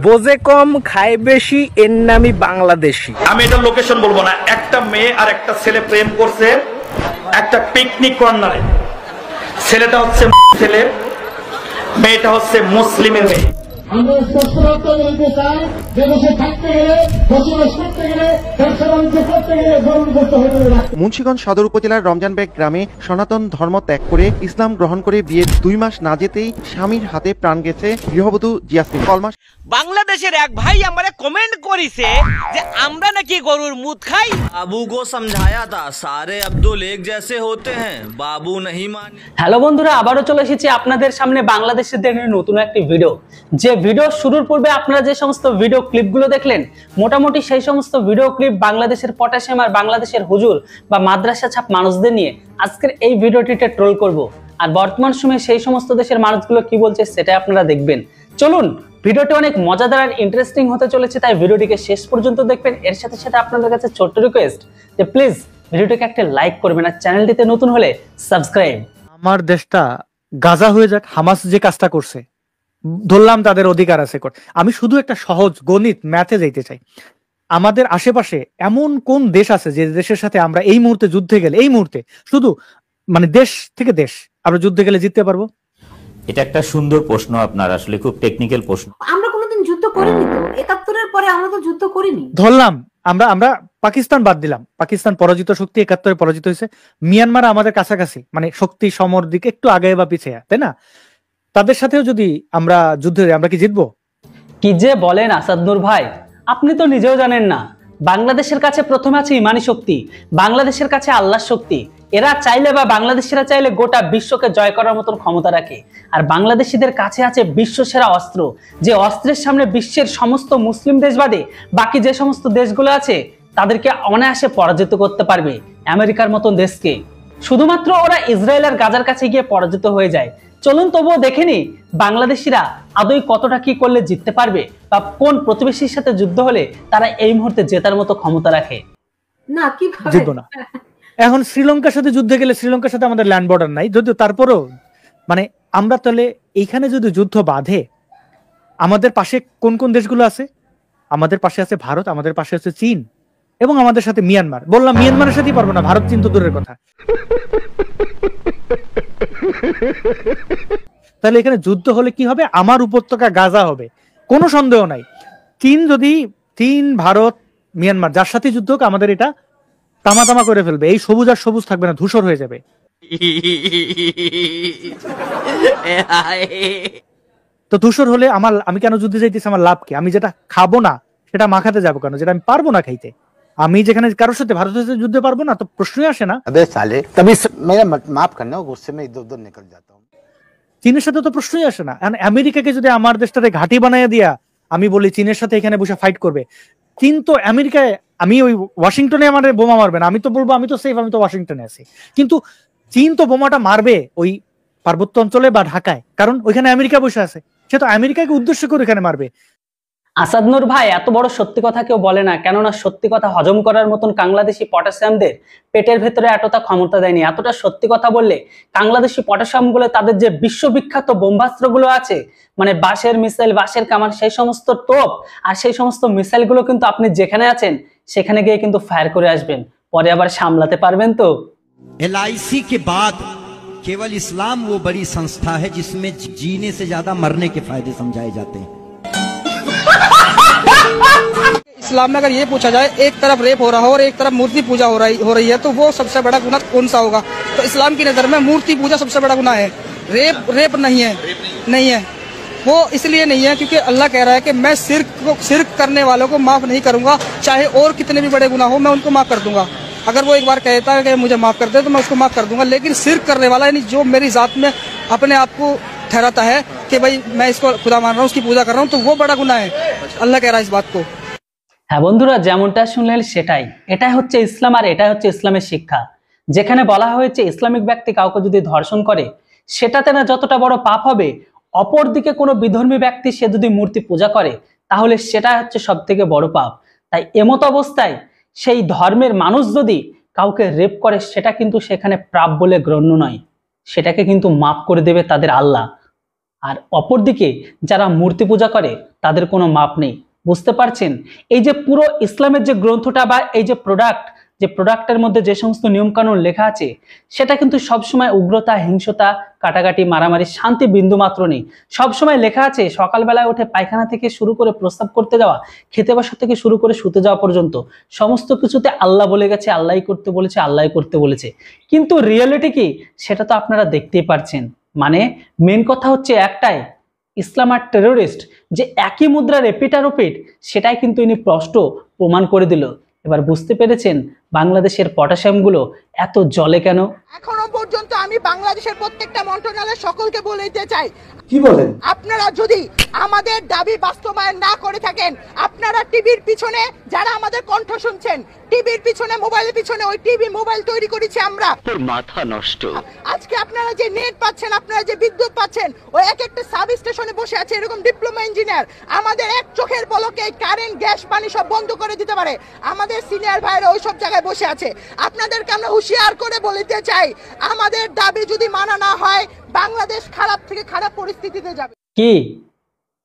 বোঝে কম খায় বেশি, এর নামই বাংলাদেশি। আমি এটা লোকেশন বলবো না। একটা মেয়ে আর একটা ছেলে প্রেম করছে একটা পিকনিক কর্নারে। ছেলেটা হচ্ছে ছেলে, মেয়েটা হচ্ছে মুসলিমের মেয়ে। মুন্সিগঞ্জ সদর উপজেলার রমজানবেগ গ্রামে সনাতন ধর্ম ত্যাগ করে ইসলাম গ্রহণ করে বিয়ের 2 মাস না যেতেই স্বামীর হাতে প্রাণ গেছে গৃহবধূ জিয়াসমিন। কলমাস বাংলাদেশের এক ভাই আমারে কমেন্ট করেছে যে আমরা নাকি গরুর মুত খাই। बाबू को समझाया था सारे अब्दुल एक जैसे होते हैं, बाबू नहीं मान। হ্যালো বন্ধুরা, আবারও চলে এসেছি আপনাদের সামনে বাংলাদেশের নতুন একটি ভিডিও। যে ভিডিও শুরুর পূর্বে আপনারা যে সমস্ত ভিডিও ক্লিপগুলো দেখলেন, মোটামুটি সেই সমস্ত ভিডিও ক্লিপ বাংলাদেশের পটাশিয়াম আর বাংলাদেশের হুজুর বা মাদ্রাসা ছাপ মানুষদের নিয়ে আজকের এই ভিডিওটিতে ট্রোল করব। আর বর্তমান সময়ে সেই সমস্ত দেশের মানুষগুলো কি বলছে সেটা আপনারা দেখবেন। চলুন, ভিডিওটি অনেক মজাদার আর ইন্টারেস্টিং হতে চলেছে, তাই ভিডিওটিকে শেষ পর্যন্ত দেখবেন। এর সাথে সাথে আপনাদের কাছে ছোট্ট রিকোয়েস্ট যে প্লিজ ভিডিওটিকে একটা লাইক করবেন আর চ্যানেলটিতে নতুন হলে সাবস্ক্রাইব। আমার দেশটা গাজা হয়ে যাক, হামাস যে কাজটা করছে ধরলাম তাদের অধিকার আছে। আমি শুধু একটা সহজ গণিত ম্যাথে যাইতে চাই। আমাদের আশেপাশে এমন কোন দেশ আছে যে দেশের সাথে আমরা এই মুহূর্তে যুদ্ধে গেলে, এই মুহূর্তে শুধু মানে দেশ থেকে দেশ আমরা যুদ্ধে গেলে জিততে পারবো? এটা একটা সুন্দর প্রশ্ন, আপনার আসলে খুব টেকনিক্যাল প্রশ্ন। আমরা কোনোদিন যুদ্ধ করিনি তো, ৭১-এর পরে আমরা তো যুদ্ধ করিনি। ধরলাম আমরা পাকিস্তান বাদ দিলাম, পাকিস্তান পরাজিত শক্তি, ৭১-এ পরাজিত হয়েছে। মিয়ানমার আমাদের কাছাকাছি, মানে শক্তি সমর দিকে একটু আগে বা পিছিয়ে, তাই না? তাদের সাথেও যদি আমরা যুদ্ধে আমরা কি জিতবো? কি যে বলেন আসাদ নূর ভাই, আপনি তো নিজেও জানেন না বাংলাদেশের কাছে প্রথমে আছে ইমানি শক্তি, বাংলাদেশের কাছে আল্লাহর শক্তি। এরা চাইলে বা বাংলাদেশিরা চাইলে গোটা বিশ্বকে জয় করার মতন ক্ষমতা রাখে। আর বাংলাদেশিদের কাছে আছে বিশ্ব সেরা অস্ত্র, যে অস্ত্রের সামনে বিশ্বের সমস্ত মুসলিম দেশ বাদে বাকি যে সমস্ত দেশগুলো আছে তাদেরকে অনায়াসে পরাজিত করতে পারবে আমেরিকার মতন দেশকে। শুধুমাত্র ওরা ইসরায়েল আর গাজার কাছে গিয়ে পরাজিত হয়ে যায়। চলুন তবুও দেখেনি বাংলাদেশিরা আদৌ কতটা কি করলে জিততে পারবে, বা কোন প্রতিবেশীর সাথে যুদ্ধ হলে তারা এই মুহূর্তে জেতার মতো ক্ষমতা রাখে। না কিভাবে জিতবো না। এখন শ্রীলঙ্কার সাথে যুদ্ধে গেলে, শ্রীলঙ্কার সাথে আমাদের ল্যান্ড বর্ডার নাই, যদিও তারপরেও মানে আমরা তাহলে এইখানে যদি যুদ্ধ বাঁধে, আমাদের পাশে কোন কোন দেশগুলো আছে? আমাদের পাশে আছে ভারত, আমাদের পাশে আছে চীন, এবং আমাদের সাথে মিয়ানমার। বললাম মিয়ানমারের সাথেই পারবো না, ভারত চীন তো দূরের কথা। তাহলে এখানে যুদ্ধ হলে কি হবে? আমার উপত্যকা গাজা হবে, কোনো সন্দেহ নাই। চীন, ভারত, মিয়ানমার যার সাথে যুদ্ধ হোক, আমাদের এটা তামা করে ফেলবে। এই সবুজ আর সবুজ থাকবে না, ধূসর হয়ে যাবে। তো ধূসর হলে আমি কেন যুদ্ধে যাইতেছি? আমার লাভ কি? আমি যেটা খাবো না সেটা মাখাতে যাবো কেন? যেটা আমি পারবো না খাইতে। আমি যেখানে কারোর সাথে ভারতের সাথে যুদ্ধে পারবো না, তো প্রশ্নই আসে না। চীনের সাথে তো প্রশ্নই আসে না। আমেরিকাকে যদি আমার দেশটাতে ঘাঁটি বানাইয়া দিয়া আমি বলি চীনের সাথে এখানে বসে ফাইট করবে, চীন তো আমেরিকায়, আমি ওই ওয়াশিংটনে আমার বোমা মারবে না, আমি তো বলবো আমি তো সেফ, আমি তো ওয়াশিংটনে আছি। কিন্তু চীন তো বোমাটা মারবে ওই পার্বত্য অঞ্চলে বা ঢাকায়, কারণ ওইখানে আমেরিকা বসে আছে। সে তো আমেরিকাকে উদ্দেশ্য করে এখানে মারবে। আসাদ নূর ভাই, এত বড় সত্যি কথা কেউ বলে না, কেননা সত্যি কথা হজম করার মতন বাংলাদেশি পটাশিয়ামদের পেটের ভেতরে এতটা ক্ষমতা দেয়নি। এতটা সত্যি কথা বললে বাংলাদেশি পটাশিয়াম গুলো, তাদের যে বিশ্ববিখ্যাত বোমাস্ত্র গুলো আছে, মানে বাঁশের মিসাইল, বাঁশের কামান, সেই সমস্ত টোপ আর সেই সমস্ত মিসাইল গুলো কিন্তু আপনি যেখানে আছেন সেখানে গিয়ে কিন্তু ফায়ার করে আসবেন, পরে আবার সামলাতে পারবেন তো। LIC के बाद केवल इस्लाम वो बड़ी संस्था है जिसमें जीने से ज्यादा मरने के फायदे समझाए जाते हैं। इस्लाम में अगर ये पूछा जाए, एक तरफ रेप हो रहा हो और एक तरफ मूर्ति पूजा हो रही है, तो वो सबसे बड़ा गुनाह कौन सा होगा? तो इस्लाम की नजर में मूर्ति पूजा सबसे बड़ा गुनाह है। रेप नहीं है, नहीं है। वो इसलिए नहीं है क्योंकि अल्लाह कह रहा है कि मैं शिर्क करने वालों को माफ नहीं करूंगा, चाहे और कितने भी बड़े गुनाह हो मैं उनको माफ कर दूंगा। अगर वो एक बार कहता है कि मुझे माफ कर दे तो मैं उसको माफ कर दूंगा, लेकिन शिर्क करने वाला, यानी जो मेरी जात में अपने आप को ठहराता है कि भाई मैं इसको खुदा मान रहा हूँ, उसकी पूजा कर रहा हूँ, तो वो बड़ा गुनाह है। अल्लाह कह रहा है इस बात को। হ্যাঁ বন্ধুরা, যেমনটা শুনলেন এটাই হচ্ছে ইসলাম, আর এটাই হচ্ছে ইসলামের শিক্ষা। যেখানে বলা হয়েছে ইসলামিক ব্যক্তি কাউকে যদি ধর্ষণ করে সেটাতে না যতটা বড় পাপ হবে, অপরদিকে কোনো বিধর্মী ব্যক্তি সে যদি মূর্তি পূজা করে তাহলে সেটা হচ্ছে সব থেকে বড় পাপ। তাই এমত অবস্থায় সেই ধর্মের মানুষ যদি কাউকে রেপ করে সেটা কিন্তু সেখানে পাপ বলে গণ্য নয়। সেটাকে কিন্তু মাফ করে দেবে তাদের আল্লাহ। আর অপরদিকে যারা মূর্তি পূজা করে তাদের কোনো মাপ নেই। বুঝতে পারছেন, এই যে পুরো ইসলামের যে গ্রন্থটা বা এই যে প্রোডাক্টের মধ্যে যে সমস্ত নিয়মকানুন লেখা আছে সেটা কিন্তু সবসময় উগ্রতা, হিংসতা, কাটাকাটি, মারামারি, শান্তি বিন্দু মাত্র নেই। সবসময় লেখা আছে সকালবেলায় উঠে পায়খানা থেকে শুরু করে প্রস্রাব করতে যাওয়া, খেতে বসা থেকে শুরু করে শুতে যাওয়া পর্যন্ত সমস্ত কিছুতে আল্লাহ বলে গেছে, আল্লাহই করতে বলেছে, আল্লাহই করতে বলেছে। কিন্তু রিয়েলিটি কি সেটা তো আপনারা দেখতেই পারছেন। মানে মেন কথা হচ্ছে একটাই, ইসলাম আর টেরোরিস্ট যে একই মুদ্রার এপিটারোপিট, সেটাই কিন্তু ইনি স্পষ্ট প্রমাণ করে দিল। এবার বুঝতে পেরেছেন বাংলাদেশের পটাশিয়ামগুলো এত জলে কেন? এখনো পর্যন্ত আমি বাংলাদেশের প্রত্যেকটা মন্ত্রণালয়ের সকলকে বলে দিতে চাই, কি বলেন, আপনারা যদি আমাদের দাবি বাস্তবায়ন না করে থাকেন, আপনারা টিভির পিছনে যারা আমাদের কণ্ঠ শুনছেন, টিভির পিছনে, মোবাইলের পিছনে, ওই টিভি মোবাইল তৈরি করেছি আমরা। তোর মাথা নষ্ট। আজকে আপনারা যে নেট পাচ্ছেন, আপনারা যে বিদ্যুৎ পাচ্ছেন, ওই এক একটা সাব স্টেশনে বসে আছে এরকম ডিপ্লোমা ইঞ্জিনিয়ার, আমাদের এক চোখের পলকে কারেন্ট, গ্যাস, পানি সব বন্ধ করে দিতে পারে। আমাদের সিনিয়র ভাইরা ওই সব জায়গায় বসে আছে। আপনাদেরকে আমরা হুঁশিয়ার করে বলতে চাই, আমাদের দাবি যদি মানা না হয় বাংলাদেশ খারাপ থেকে খারাপ পরিস্থিতিতে যাবে। কি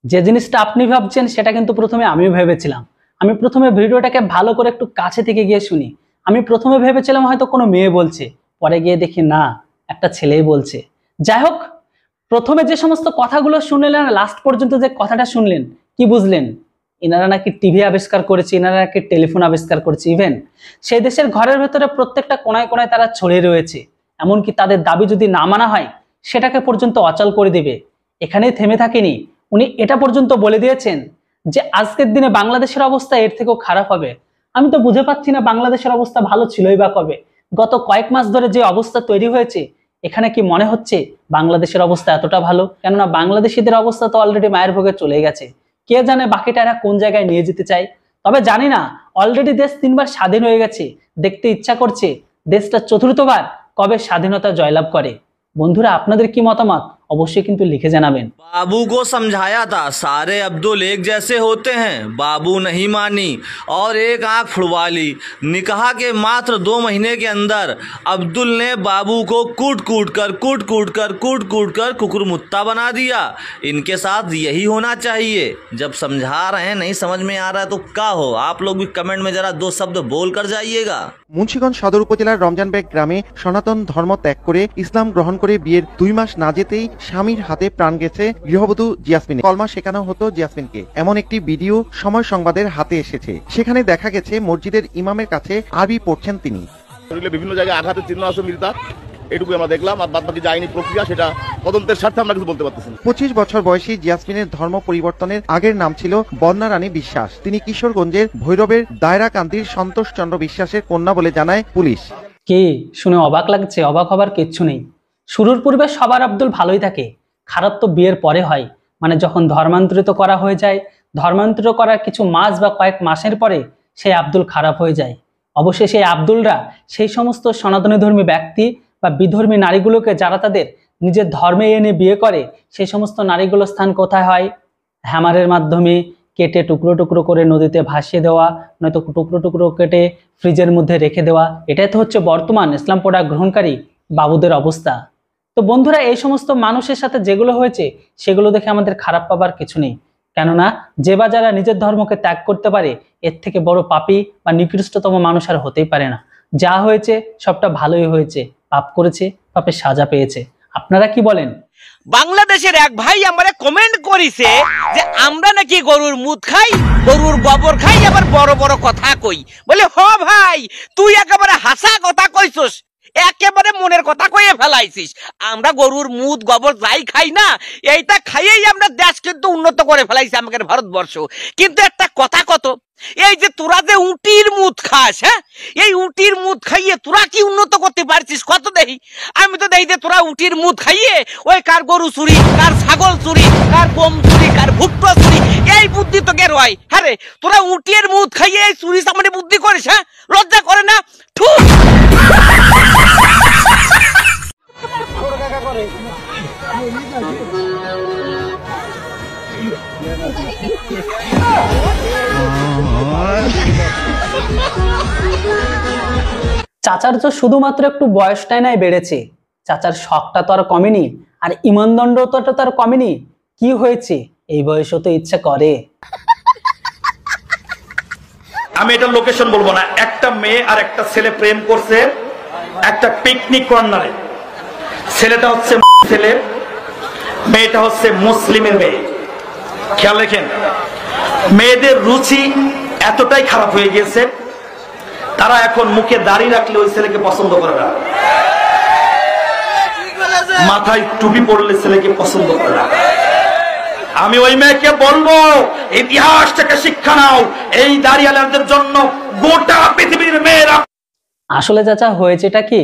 যে জিনিসটা আপনি ভাবছেন সেটা কিন্তু প্রথমে আমিও ভেবেছিলাম। আমি প্রথমে ভিডিওটাকে ভালো করে একটু কাছে থেকে গিয়ে শুনি। আমি প্রথমে ভেবেছিলাম হয়তো কোনো মেয়ে বলছে, পরে গিয়ে দেখি না, একটা ছেলেই বলছে। যাই হোক, প্রথমে যে সমস্ত কথাগুলো শুনলেন, লাস্ট পর্যন্ত যে কথাটা শুনলেন, কি বুঝলেন? ইনারা নাকি টিভি আবিষ্কার করেছে, ইনারা নাকি টেলিফোন আবিষ্কার করেছে। ইভেন সেই দেশের ঘরের ভেতরে প্রত্যেকটা কোনায় কোনায় তারা ছড়িয়ে রয়েছে। এমনকি তাদের দাবি যদি না মানা হয় সেটাকে পর্যন্ত অচল করে দিবে। এখানেই থেমে থাকেনি, উনি এটা পর্যন্ত বলে দিয়েছেন যে আজকের দিনে বাংলাদেশের অবস্থা এর থেকেও খারাপ হবে। আমি তো বুঝে পাচ্ছি না বাংলাদেশের অবস্থা ভালো ছিলই বা কবে। গত কয়েক মাস ধরে যে অবস্থা তৈরি হয়েছে, এখানে কি মনে হচ্ছে বাংলাদেশের অবস্থা এতটা ভালো? কেননা বাংলাদেশিদের অবস্থা তো অলরেডি মায়ের ভোগে চলে গেছে। কে জানে বাকিটা এরা কোন জায়গায় নিয়ে যেতে চায়। তবে জানি না, অলরেডি দেশ 3 বার স্বাধীন হয়ে গেছে। দেখতে ইচ্ছা করছে দেশটা চতুর্থবার কবে স্বাধীনতা জয়লাভ করে। বন্ধুরা, আপনাদের কি মতামত অবশ্যই কিন্তু লিখে জানাবেন। बाबू को समझाया था सारे अब्दुल एक जैसे होते हैं, बाबू नहीं मानी और एक आंख फुड़वा ली। निकाह के मात्र 2 महीने के अंदर अब्दुल ने बाबू को कूट कूट कर कुकुरमुत्ता बना दिया। इनके साथ यही होना चाहिए। जब समझा रहे हैं नहीं समझ में आ रहा है तो क्या हो, आप लोग भी कमेंट में जरा 2 शब्द बोल कर जाइएगा। মুন্সিগঞ্জ সদর উপজেলার রমজানবেগ গ্রামে সনাতন ধর্ম ত্যাগ করে ইসলাম গ্রহণ করে বিয়ের 2 মাস না যেতেই স্বামীর হাতে প্রাণ গেছে গৃহবধূ জিয়াসমিনের। কলমা শেখানো হতো জিয়াসমিনকে। এমন একটি ভিডিও সময় সংবাদের হাতে এসেছে। সেখানে দেখা গেছে মসজিদের ইমামের কাছে আরবি পড়ছেন তিনি। বিভিন্ন জায়গায় আঘাতের চিহ্ন আছে মিলতার, এটুকু আমরা দেখলাম। আর বাদ বাকি যে আইনি প্রক্রিয়া সেটা তদন্তের স্বার্থে আমরা কিছু বলতে পারতেছি না। 25 বছর বয়সী জিয়াসমিনের ধর্ম পরিবর্তনের আগের নাম ছিল বন্যা রানী বিশ্বাস। তিনি কিশোরগঞ্জের ভৈরবের দায়রাকান্দির সন্তোষ চন্দ্র বিশ্বাসের কন্যা বলে জানায় পুলিশ। কি শুনে অবাক লাগছে? অবাক হবার কিচ্ছু নেই। শুরুর পূর্বে সবার আব্দুল ভালোই থাকে, খারাপ তো বিয়ের পরে হয়। মানে যখন ধর্মান্তরিত করা হয়ে যায়, ধর্মান্তরিত করার কিছু মাস বা কয়েক মাসের পরে সেই আব্দুল খারাপ হয়ে যায়। অবশ্যই সেই আব্দুলরা সেই সমস্ত সনাতনী ধর্মী ব্যক্তি বা বিধর্মী নারীগুলোকে যারা তাদের নিজের ধর্মে এনে বিয়ে করে, সেই সমস্ত নারীগুলোর স্থান কোথায় হয়? হ্যামারের মাধ্যমে কেটে টুকরো টুকরো করে নদীতে ভাসিয়ে দেওয়া, নয়তো টুকরো টুকরো কেটে ফ্রিজের মধ্যে রেখে দেওয়া। এটাই তো হচ্ছে বর্তমান ইসলাম প্রোডাক্ট গ্রহণকারী বাবুদের অবস্থা। তো বন্ধুরা, এই সমস্ত মানুষের সাথে যেগুলো হয়েছে সেগুলো দেখে আমাদের খারাপ পাবার কিছু নেই। কেননা যে বা যারা নিজের ধর্মকে ত্যাগ করতে পারে, এর থেকে বড় পাপী বা নিকৃষ্টতম মানুষ আর হতেই পারে না। যা হয়েছে সবটা ভালোই হয়েছে। পাপ করেছে, পাপের সাজা পেয়েছে। আপনারা কি বলেন? বাংলাদেশের এক ভাই আমারে কমেন্ট করিছে যে আমরা নাকি গরুর মুত খাই, গরুর গোবর খাই, আবার বড় বড় কথা কই। বলে হ ভাই, তুই একেবারে হাসা কথা কইছস, একেবারে মনের কথা কয়ে ফেলাইছিস। আমরা গরুর মুত গোবর যাই খাই না, এইটা খাইয়েই আমরা দেশ কিন্তু উন্নত করে ফেলাইছি আমাদের ভারতবর্ষ। কিন্তু একটা কথা কত, এই যে তোরা যে উটির মুত খাস, হ্যাঁ, এই উটির মুত খাইয়ে তোরা কি উন্নত করতে পারছিস কত দেখি? আমি তো দেখি যে তোরা উটির মুত খাইয়ে ওই কার গরু চুরি, কার ছাগল চুরি, কার গম চুরি, কার ভুট্টো চুরি, এই বুদ্ধি তোকে রয়। হ্যাঁ রে, তোরা উটির মুত খাইয়ে এই চুরি চামারি বুদ্ধি করিস, হ্যাঁ? লজ্জা করে না? ঠুক। চাচার তো শুধুমাত্র একটু বয়সটাই নাই বেড়েছে, চাচার শখটা তো আর কমেনি, আর ইমানদণ্ডও তো আর কমেনি। কি হয়েছে, এই বয়সে তো ইচ্ছা করে। আমি এটা লোকেশন বলবো না, একটা মেয়ে আর একটা ছেলে প্রেম করছে একটা পিকনিক কর্নারে। ছেলেটা হচ্ছে ছেলে, মেয়েটা হচ্ছে মুসলিমের মেয়ে। খেয়াল রাখেন, মেয়েদের রুচি এতটাই খারাপ হয়ে গেছে, তারা এখন মুখে দাড়ি রাখলে ওই ছেলেকে পছন্দ করে না, মাথায় টুপি পড়লে ছেলেকে পছন্দ করে না। আমি ওই মেয়েকে বলবো, ইতিহাস থেকে শিক্ষা নাও, এই দাড়িয়ালাদের জন্য গোটা পৃথিবীর মেয়েরা। আসলে চাচা হয়েছেটা কি,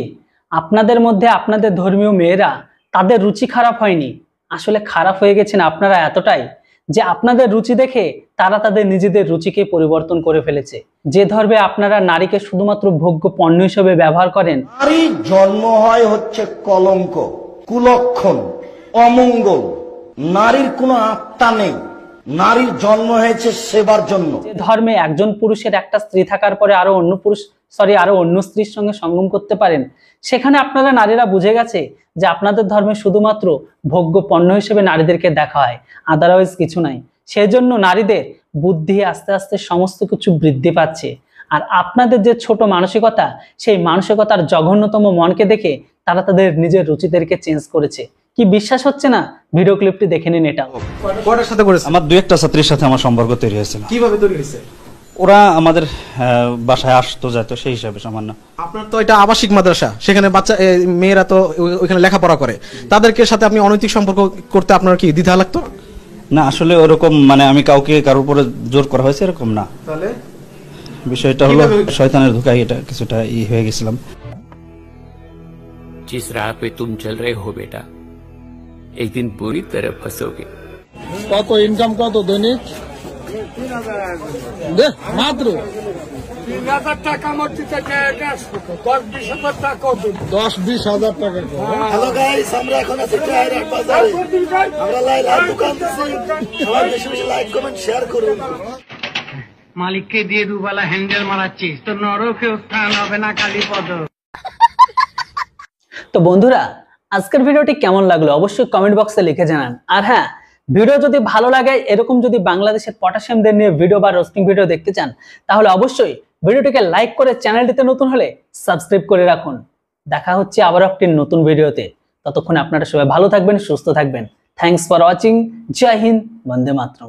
আপনাদের মধ্যে আপনাদের ধর্মীয় মেয়েরা তাদের রুচি খারাপ হয়নি, আসলে খারাপ হয়ে গেছেন আপনারা এতটাই যে আপনাদের রুচি দেখে তারা তাদের নিজেদের রুচিকে পরিবর্তন করে ফেলেছে। যে ধর্মে আপনারা নারীকে শুধুমাত্র ভোগ্য পণ্য হিসেবে ব্যবহার করেন, নারীর জন্ম হয় হচ্ছে কলঙ্ক, কুলক্ষণ, অমঙ্গল। নারীর কোনো আত্মা নেই, নারীর জন্ম হয়েছে সেবার জন্য। যে ধর্মে একজন পুরুষের একটা স্ত্রী থাকার পরে আরো অন্য স্ত্রীর সঙ্গে সঙ্গম করতে পারেন, সেখানে আপনারা নারীরা বুঝে গেছে যে আপনাদের ধর্মে শুধুমাত্র ভোগ্য পণ্য হিসেবে নারীদেরকে দেখা হয়, আদারওয়াইজ কিছু নাই। সেজন্য নারীদের বুদ্ধি আস্তে আস্তে সমস্ত কিছু বৃদ্ধি পাচ্ছে। আর আপনাদের যে ছোট মানসিকতা, সেই মানসিকতার জঘন্যতম মনকে দেখে তারা তাদের নিজের রুচিদেরকে চেঞ্জ করেছে। কি বিশ্বাস হচ্ছে না? ভিডিও ক্লিপটি দেখে নিন। এটা কয়টার সাথে করেছে? আমার 2-1টা ছাত্রীর সাথে আমার সম্পর্ক তৈরি হয়েছিল। কিভাবে তৈরি হয়েছে? ওরা আমাদের বাসায় আসতো যেত, সেই হিসাবে সামান্য। আপনার তো এটা আবাসিক মাদ্রাসা, সেখানে বাচ্চা মেয়েরা তো ওইখানে লেখাপড়া করে, তাদেরকে সাথে আপনি অনৈতিক সম্পর্ক করতে আপনার কি দ্বিধা লাগতো? না, আসলে ওরকম মানে আমি কাউকে কারোর উপরে জোর করা হয়েছে এরকম না। তাহলে বিষয়টা হলো শয়তানের ধোঁকায় এটা কিছুটা হয়ে গেছিলাম। जिस राह पे तुम चल रहे हो बेटा, एक दिन पूरी तरह फंसोगे। কত ইনকাম কত দৈনিক? মাত্র 3,000 টাকা মধ্যে 10-20,000 টাকা। 10-20,000 টাকা। হ্যালো গাইস, আমরা এখন আছি টায়ারের বাজারে। আমরা লাইলার দোকান দিছি, সবাই বেশি বেশি লাইক কমেন্ট শেয়ার করুন। মালিককে দিয়ে দুবেলা হ্যান্ডেল মারাচ্ছিস, তো নরকে উত্থান হবে না কালীপদ। তো বন্ধুরা, আজকের ভিডিওটি কেমন লাগলো অবশ্যই কমেন্ট বক্সে লিখে জানান। আর হ্যাঁ, ভিডিও যদি ভালো লাগে, এরকম যদি বাংলাদেশের পটাশিয়ামদের নিয়ে ভিডিও বা রোস্টিং ভিডিও দেখতে চান, তাহলে অবশ্যই ভিডিওটিকে লাইক করে চ্যানেলটিতে নতুন হলে সাবস্ক্রাইব করে রাখুন। দেখা হচ্ছে আবার একটি নতুন ভিডিওতে। ততক্ষণ আপনারা সবাই ভালো থাকবেন, সুস্থ থাকবেন। Thanks for watching. জয় হিন্দ, বন্দে মাতরম।